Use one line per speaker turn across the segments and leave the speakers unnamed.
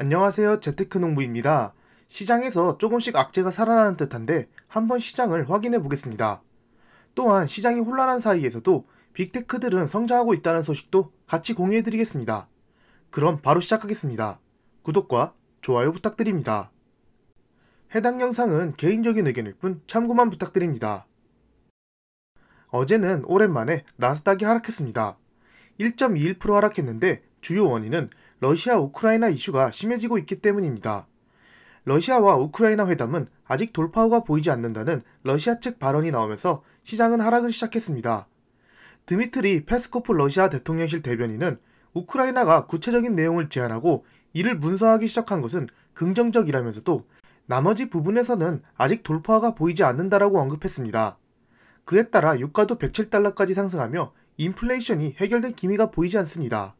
안녕하세요. 재테크농부입니다. 시장에서 조금씩 악재가 살아나는 듯한데 한번 시장을 확인해 보겠습니다. 또한 시장이 혼란한 사이에서도 빅테크들은 성장하고 있다는 소식도 같이 공유해 드리겠습니다. 그럼 바로 시작하겠습니다. 구독과 좋아요 부탁드립니다. 해당 영상은 개인적인 의견일 뿐 참고만 부탁드립니다. 어제는 오랜만에 나스닥이 하락했습니다. 1.21% 하락했는데 주요 원인은 러시아 우크라이나 이슈가 심해지고 있기 때문입니다. 러시아와 우크라이나 회담은 아직 돌파구가 보이지 않는다는 러시아 측 발언이 나오면서 시장은 하락을 시작했습니다. 드미트리 페스코프 러시아 대통령실 대변인은 우크라이나가 구체적인 내용을 제안하고 이를 문서하기 시작한 것은 긍정적이라면서도 나머지 부분에서는 아직 돌파가 보이지 않는다라고 언급했습니다. 그에 따라 유가도 107달러까지 상승하며 인플레이션이 해결된 기미가 보이지 않습니다.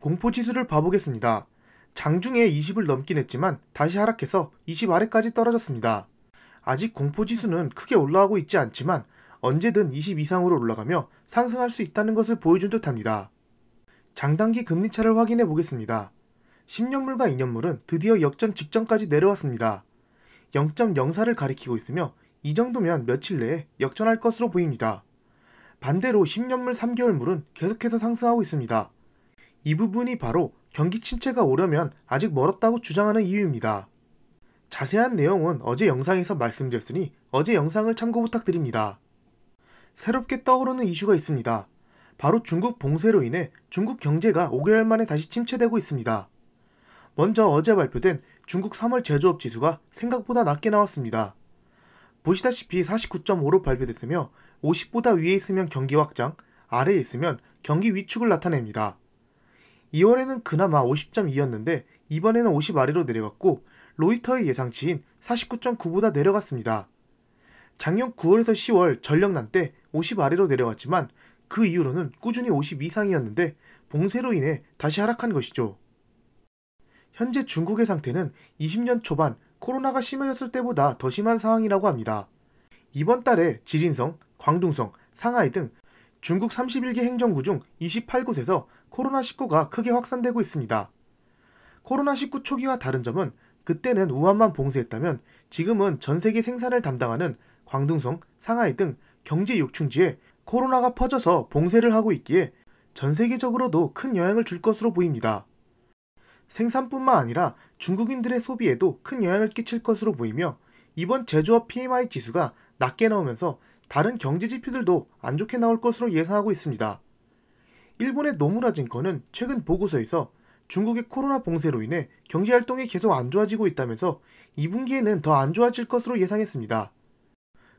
공포지수를 봐보겠습니다. 장중에 20을 넘긴 했지만 다시 하락해서 20 아래까지 떨어졌습니다. 아직 공포지수는 크게 올라가고 있지 않지만 언제든 20 이상으로 올라가며 상승할 수 있다는 것을 보여준 듯합니다. 장단기 금리차를 확인해 보겠습니다. 10년물과 2년물은 드디어 역전 직전까지 내려왔습니다. 0.04를 가리키고 있으며 이 정도면 며칠 내에 역전할 것으로 보입니다. 반대로 10년물 3개월물은 계속해서 상승하고 있습니다. 이 부분이 바로 경기 침체가 오려면 아직 멀었다고 주장하는 이유입니다. 자세한 내용은 어제 영상에서 말씀드렸으니 어제 영상을 참고 부탁드립니다. 새롭게 떠오르는 이슈가 있습니다. 바로 중국 봉쇄로 인해 중국 경제가 5개월 만에 다시 침체되고 있습니다. 먼저 어제 발표된 중국 3월 제조업 지수가 생각보다 낮게 나왔습니다. 보시다시피 49.5로 발표됐으며 50보다 위에 있으면 경기 확장, 아래에 있으면 경기 위축을 나타냅니다. 2월에는 그나마 50.2였는데 이번에는 50 아래로 내려갔고 로이터의 예상치인 49.9보다 내려갔습니다. 작년 9월에서 10월 전력난 때 50 아래로 내려갔지만 그 이후로는 꾸준히 50 이상이었는데 봉쇄로 인해 다시 하락한 것이죠. 현재 중국의 상태는 20년 초반 코로나가 심해졌을 때보다 더 심한 상황이라고 합니다. 이번 달에 지린성, 광둥성, 상하이 등 중국 31개 행정구 중 28곳에서 코로나19가 크게 확산되고 있습니다. 코로나19 초기와 다른 점은 그때는 우한만 봉쇄했다면 지금은 전세계 생산을 담당하는 광둥성, 상하이 등 경제 요충지에 코로나가 퍼져서 봉쇄를 하고 있기에 전세계적으로도 큰 영향을 줄 것으로 보입니다. 생산뿐만 아니라 중국인들의 소비에도 큰 영향을 끼칠 것으로 보이며 이번 제조업 PMI 지수가 낮게 나오면서 다른 경제 지표들도 안 좋게 나올 것으로 예상하고 있습니다. 일본의 노무라 증권은 최근 보고서에서 중국의 코로나 봉쇄로 인해 경제활동이 계속 안 좋아지고 있다면서 2분기에는 더 안 좋아질 것으로 예상했습니다.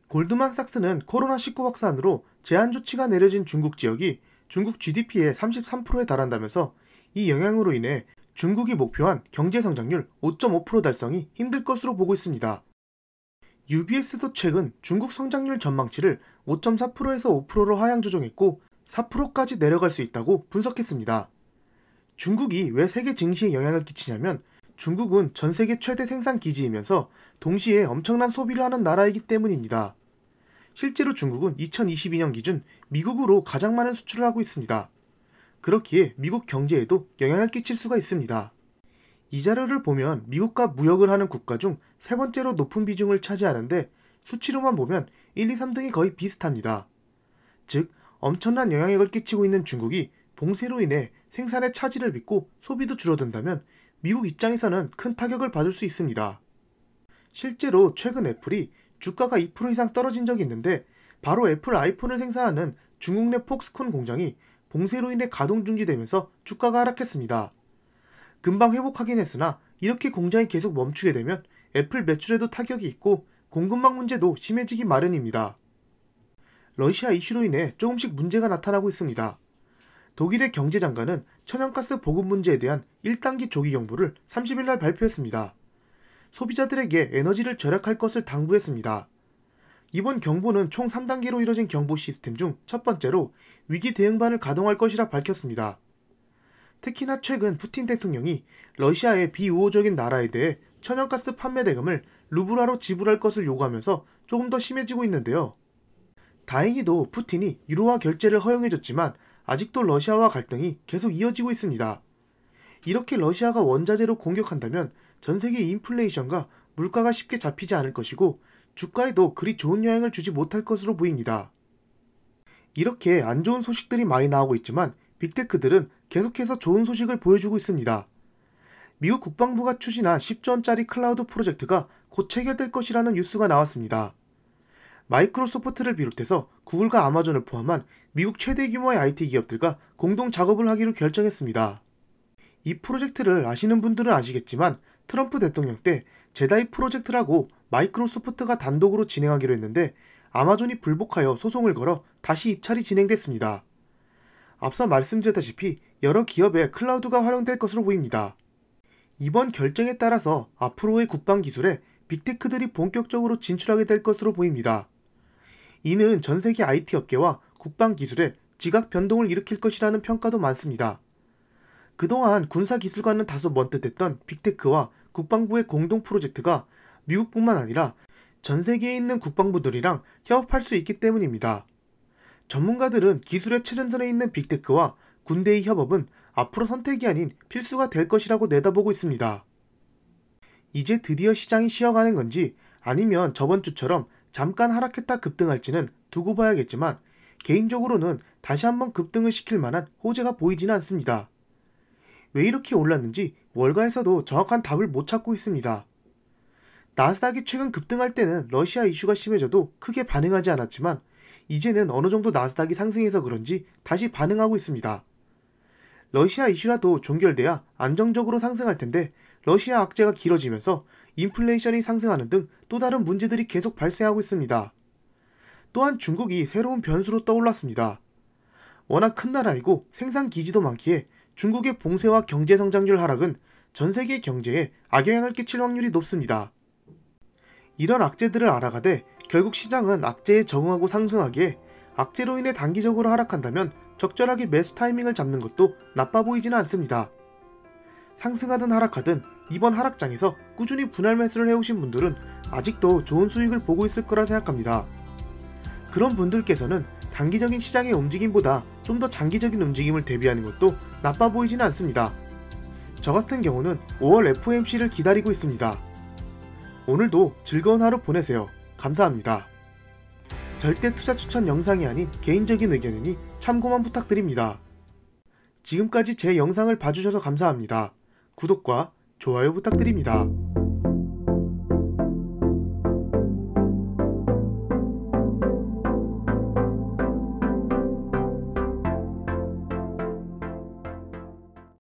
골드만삭스는 코로나19 확산으로 제한 조치가 내려진 중국 지역이 중국 GDP의 33%에 달한다면서 이 영향으로 인해 중국이 목표한 경제성장률 5.5% 달성이 힘들 것으로 보고 있습니다. UBS도 최근 중국 성장률 전망치를 5.4%에서 5%로 하향 조정했고 4%까지 내려갈 수 있다고 분석했습니다. 중국이 왜 세계 증시에 영향을 끼치냐면 중국은 전 세계 최대 생산 기지이면서 동시에 엄청난 소비를 하는 나라이기 때문입니다. 실제로 중국은 2022년 기준 미국으로 가장 많은 수출을 하고 있습니다. 그렇기에 미국 경제에도 영향을 끼칠 수가 있습니다. 이 자료를 보면 미국과 무역을 하는 국가 중 세 번째로 높은 비중을 차지하는데 수치로만 보면 1, 2, 3등이 거의 비슷합니다. 즉 엄청난 영향력을 끼치고 있는 중국이 봉쇄로 인해 생산의 차질을 빚고 소비도 줄어든다면 미국 입장에서는 큰 타격을 받을 수 있습니다. 실제로 최근 애플이 주가가 2% 이상 떨어진 적이 있는데 바로 애플 아이폰을 생산하는 중국 내 폭스콘 공장이 봉쇄로 인해 가동 중지되면서 주가가 하락했습니다. 금방 회복하긴 했으나 이렇게 공장이 계속 멈추게 되면 애플 매출에도 타격이 있고 공급망 문제도 심해지기 마련입니다. 러시아 이슈로 인해 조금씩 문제가 나타나고 있습니다. 독일의 경제장관은 천연가스 보급 문제에 대한 1단기 조기 경보를 30일날 발표했습니다. 소비자들에게 에너지를 절약할 것을 당부했습니다. 이번 경보는 총 3단계로 이뤄진 경보 시스템 중 첫 번째로 위기 대응반을 가동할 것이라 밝혔습니다. 특히나 최근 푸틴 대통령이 러시아의 비우호적인 나라에 대해 천연가스 판매 대금을 루블화로 지불할 것을 요구하면서 조금 더 심해지고 있는데요. 다행히도 푸틴이 유로화 결제를 허용해줬지만 아직도 러시아와 갈등이 계속 이어지고 있습니다. 이렇게 러시아가 원자재로 공격한다면 전 세계 인플레이션과 물가가 쉽게 잡히지 않을 것이고 주가에도 그리 좋은 영향을 주지 못할 것으로 보입니다. 이렇게 안 좋은 소식들이 많이 나오고 있지만 빅테크들은 계속해서 좋은 소식을 보여주고 있습니다. 미국 국방부가 추진한 10조 원짜리 클라우드 프로젝트가 곧 체결될 것이라는 뉴스가 나왔습니다. 마이크로소프트를 비롯해서 구글과 아마존을 포함한 미국 최대 규모의 IT 기업들과 공동 작업을 하기로 결정했습니다. 이 프로젝트를 아시는 분들은 아시겠지만 트럼프 대통령 때 제다이 프로젝트라고 마이크로소프트가 단독으로 진행하기로 했는데 아마존이 불복하여 소송을 걸어 다시 입찰이 진행됐습니다. 앞서 말씀드렸다시피 여러 기업의 클라우드가 활용될 것으로 보입니다. 이번 결정에 따라서 앞으로의 국방 기술에 빅테크들이 본격적으로 진출하게 될 것으로 보입니다. 이는 전 세계 IT 업계와 국방 기술에 지각 변동을 일으킬 것이라는 평가도 많습니다. 그동안 군사 기술과는 다소 먼뜻했던 빅테크와 국방부의 공동 프로젝트가 미국뿐만 아니라 전 세계에 있는 국방부들이랑 협업할 수 있기 때문입니다. 전문가들은 기술의 최전선에 있는 빅테크와 군대의 협업은 앞으로 선택이 아닌 필수가 될 것이라고 내다보고 있습니다. 이제 드디어 시장이 쉬어가는 건지 아니면 저번 주처럼 잠깐 하락했다 급등할지는 두고 봐야겠지만 개인적으로는 다시 한번 급등을 시킬 만한 호재가 보이지는 않습니다. 왜 이렇게 올랐는지 월가에서도 정확한 답을 못 찾고 있습니다. 나스닥이 최근 급등할 때는 러시아 이슈가 심해져도 크게 반응하지 않았지만 이제는 어느 정도 나스닥이 상승해서 그런지 다시 반응하고 있습니다. 러시아 이슈라도 종결돼야 안정적으로 상승할 텐데 러시아 악재가 길어지면서 인플레이션이 상승하는 등 또 다른 문제들이 계속 발생하고 있습니다. 또한 중국이 새로운 변수로 떠올랐습니다. 워낙 큰 나라이고 생산 기지도 많기에 중국의 봉쇄와 경제 성장률 하락은 전 세계 경제에 악영향을 끼칠 확률이 높습니다. 이런 악재들을 알아가되 결국 시장은 악재에 적응하고 상승하기에 악재로 인해 단기적으로 하락한다면 적절하게 매수 타이밍을 잡는 것도 나빠 보이지는 않습니다. 상승하든 하락하든 이번 하락장에서 꾸준히 분할 매수를 해오신 분들은 아직도 좋은 수익을 보고 있을 거라 생각합니다. 그런 분들께서는 단기적인 시장의 움직임보다 좀 더 장기적인 움직임을 대비하는 것도 나빠 보이지는 않습니다. 저 같은 경우는 5월 FOMC를 기다리고 있습니다. 오늘도 즐거운 하루 보내세요. 감사합니다. 절대 투자 추천 영상이 아닌 개인적인 의견이니 참고만 부탁드립니다. 지금까지 제 영상을 봐주셔서 감사합니다. 구독과 좋아요 부탁드립니다.